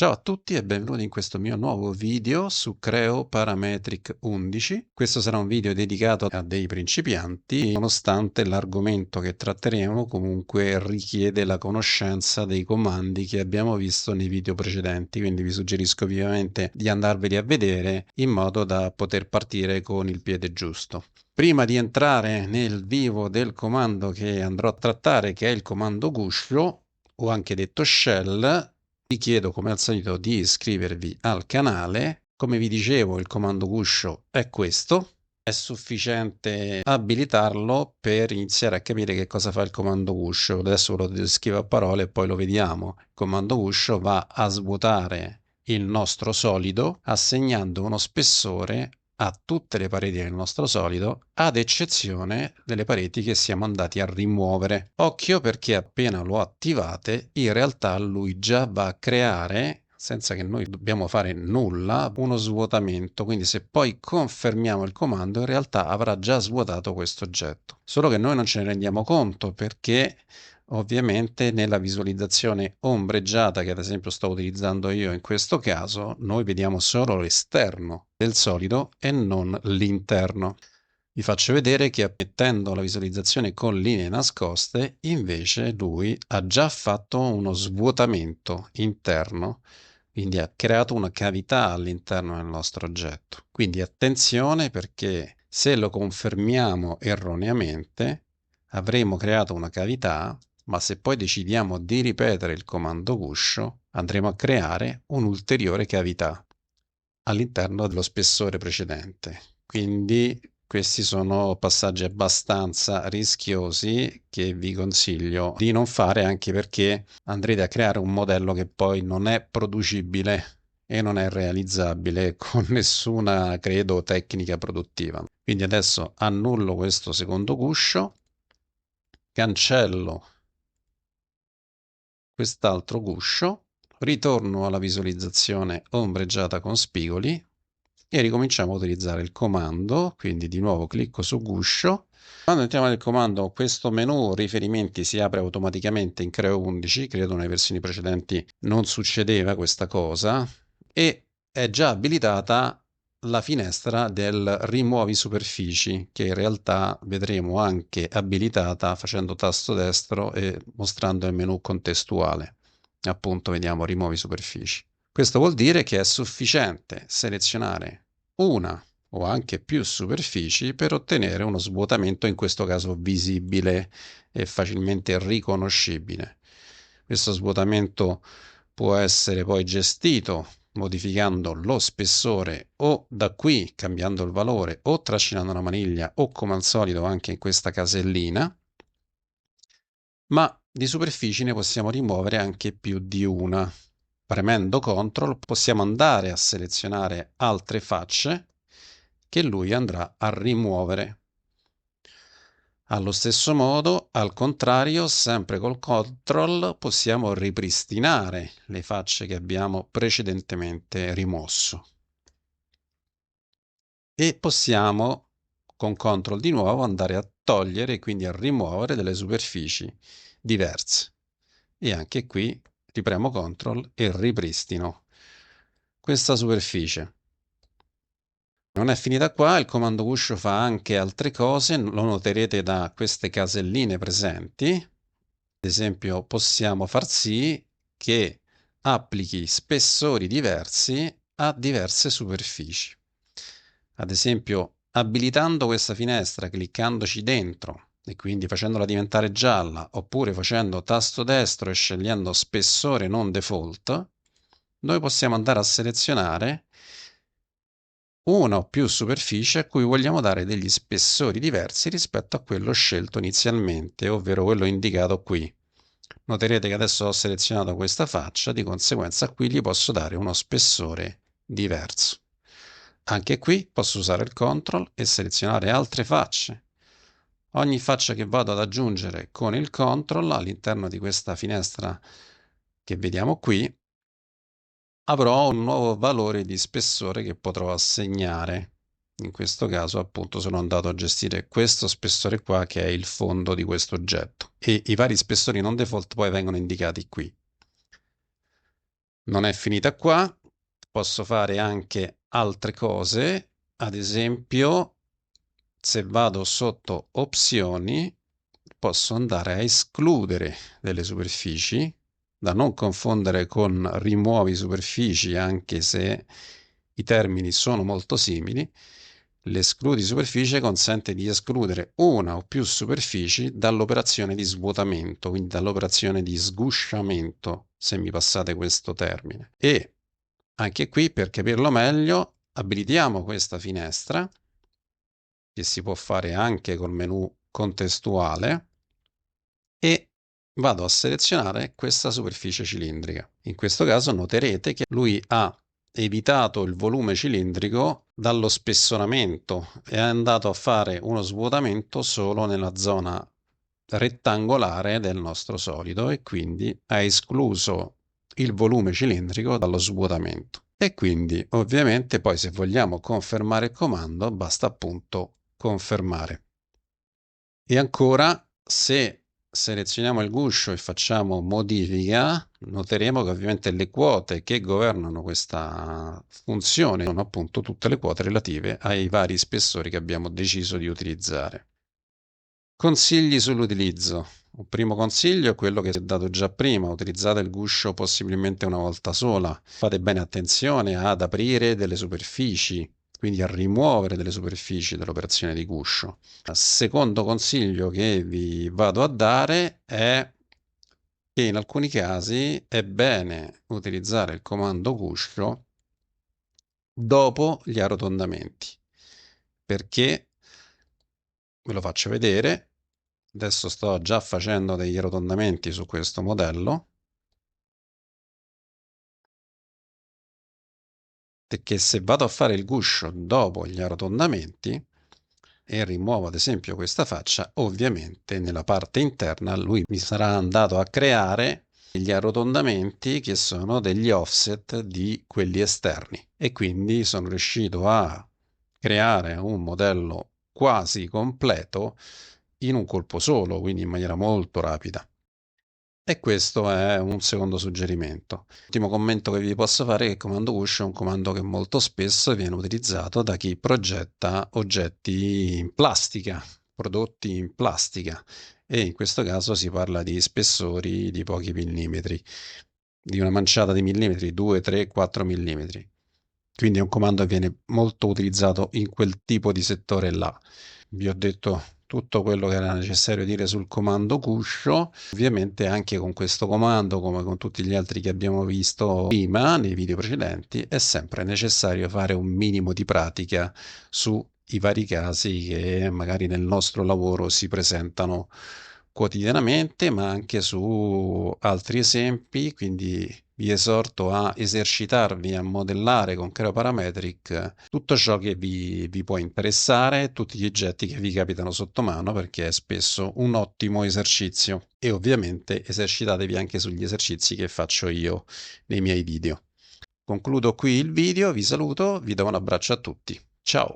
Ciao a tutti e benvenuti in questo mio nuovo video su Creo Parametric 11. Questo sarà un video dedicato a dei principianti, nonostante l'argomento che tratteremo comunque richiede la conoscenza dei comandi che abbiamo visto nei video precedenti, quindi vi suggerisco vivamente di andarveli a vedere in modo da poter partire con il piede giusto. Prima di entrare nel vivo del comando che andrò a trattare, che è il comando guscio, o anche detto shell, vi chiedo come al solito di iscrivervi al canale. Come vi dicevo, il comando guscio è questo. È sufficiente abilitarlo per iniziare a capire che cosa fa il comando guscio. Adesso ve lo descrivo a parole e poi lo vediamo. Il comando guscio va a svuotare il nostro solido assegnando uno spessore a tutte le pareti del nostro solido, ad eccezione delle pareti che siamo andati a rimuovere. Occhio, perché appena lo attivate, in realtà lui già va a creare, senza che noi dobbiamo fare nulla, uno svuotamento. Quindi se poi confermiamo il comando, in realtà avrà già svuotato questo oggetto. Solo che noi non ce ne rendiamo conto, perché ovviamente nella visualizzazione ombreggiata che ad esempio sto utilizzando io in questo caso, noi vediamo solo l'esterno del solido e non l'interno. Vi faccio vedere che mettendo la visualizzazione con linee nascoste, invece lui ha già fatto uno svuotamento interno, quindi ha creato una cavità all'interno del nostro oggetto. Quindi attenzione, perché se lo confermiamo erroneamente avremo creato una cavità, ma se poi decidiamo di ripetere il comando guscio andremo a creare un'ulteriore cavità all'interno dello spessore precedente. Quindi questi sono passaggi abbastanza rischiosi che vi consiglio di non fare, anche perché andrete a creare un modello che poi non è producibile e non è realizzabile con nessuna, credo, tecnica produttiva. Quindi adesso annullo questo secondo guscio, cancello quest'altro guscio, ritorno alla visualizzazione ombreggiata con spigoli e ricominciamo a utilizzare il comando. Quindi di nuovo clicco su guscio. Quando entriamo nel comando, questo menu riferimenti si apre automaticamente in Creo 11. Credo nelle versioni precedenti non succedeva questa cosa, e è già abilitata la finestra del rimuovi superfici, che in realtà vedremo anche abilitata facendo tasto destro e mostrando il menu contestuale. Appunto, vediamo rimuovi superfici. Questo vuol dire che è sufficiente selezionare una o anche più superfici per ottenere uno svuotamento, in questo caso visibile e facilmente riconoscibile. Questo svuotamento può essere poi gestito modificando lo spessore, o da qui cambiando il valore, o trascinando la maniglia, o come al solito anche in questa casellina, ma di superfici ne possiamo rimuovere anche più di una. Premendo CTRL possiamo andare a selezionare altre facce che lui andrà a rimuovere. Allo stesso modo, al contrario, sempre col CTRL possiamo ripristinare le facce che abbiamo precedentemente rimosso. E possiamo con CTRL di nuovo andare a togliere e quindi a rimuovere delle superfici diverse. E anche qui ripremo CTRL e ripristino questa superficie. Non è finita qua, il comando guscio fa anche altre cose, lo noterete da queste caselline presenti. Ad esempio, possiamo far sì che applichi spessori diversi a diverse superfici. Ad esempio, abilitando questa finestra, cliccandoci dentro e quindi facendola diventare gialla, oppure facendo tasto destro e scegliendo spessore non default, noi possiamo andare a selezionare una o più superfici a cui vogliamo dare degli spessori diversi rispetto a quello scelto inizialmente, ovvero quello indicato qui. Noterete che adesso ho selezionato questa faccia, di conseguenza qui gli posso dare uno spessore diverso. Anche qui posso usare il CTRL e selezionare altre facce. Ogni faccia che vado ad aggiungere con il CTRL all'interno di questa finestra che vediamo qui, avrò un nuovo valore di spessore che potrò assegnare. In questo caso, appunto, sono andato a gestire questo spessore qua, che è il fondo di questo oggetto, e i vari spessori non default poi vengono indicati qui. Non è finita qua, posso fare anche altre cose, ad esempio se vado sotto opzioni posso andare a escludere delle superfici, da non confondere con rimuovi superfici, anche se i termini sono molto simili. L'escludi superficie consente di escludere una o più superfici dall'operazione di svuotamento, quindi dall'operazione di sgusciamento, se mi passate questo termine. E anche qui, per capirlo meglio, abilitiamo questa finestra, che si può fare anche col menu contestuale, e vado a selezionare questa superficie cilindrica. In questo caso noterete che lui ha evitato il volume cilindrico dallo spessoramento e è andato a fare uno svuotamento solo nella zona rettangolare del nostro solido e quindi ha escluso il volume cilindrico dallo svuotamento. E quindi ovviamente poi se vogliamo confermare il comando basta appunto confermare. E ancora, se selezioniamo il guscio e facciamo modifica, noteremo che ovviamente le quote che governano questa funzione sono appunto tutte le quote relative ai vari spessori che abbiamo deciso di utilizzare. Consigli sull'utilizzo. Un primo consiglio è quello che si è dato già prima: utilizzate il guscio possibilmente una volta sola. Fate bene attenzione ad aprire delle superfici, quindi a rimuovere delle superfici dell'operazione di guscio. Il secondo consiglio che vi vado a dare è che in alcuni casi è bene utilizzare il comando guscio dopo gli arrotondamenti, perché ve lo faccio vedere. Adesso sto già facendo degli arrotondamenti su questo modello, perché se vado a fare il guscio dopo gli arrotondamenti e rimuovo ad esempio questa faccia, ovviamente nella parte interna lui mi sarà andato a creare gli arrotondamenti che sono degli offset di quelli esterni e quindi sono riuscito a creare un modello quasi completo in un colpo solo, quindi in maniera molto rapida. E questo è un secondo suggerimento. L'ultimo commento che vi posso fare è che il comando guscio è un comando che molto spesso viene utilizzato da chi progetta oggetti in plastica, prodotti in plastica, e in questo caso si parla di spessori di pochi millimetri, di una manciata di millimetri, 2, 3, 4 millimetri. Quindi è un comando che viene molto utilizzato in quel tipo di settore là. Vi ho detto tutto quello che era necessario dire sul comando guscio. Ovviamente anche con questo comando, come con tutti gli altri che abbiamo visto prima nei video precedenti, è sempre necessario fare un minimo di pratica sui vari casi che magari nel nostro lavoro si presentano quotidianamente, ma anche su altri esempi, quindi vi esorto a esercitarvi a modellare con Creo Parametric tutto ciò che vi può interessare, tutti gli oggetti che vi capitano sotto mano, perché è spesso un ottimo esercizio. E ovviamente esercitatevi anche sugli esercizi che faccio io nei miei video. Concludo qui il video, vi saluto, vi do un abbraccio a tutti. Ciao!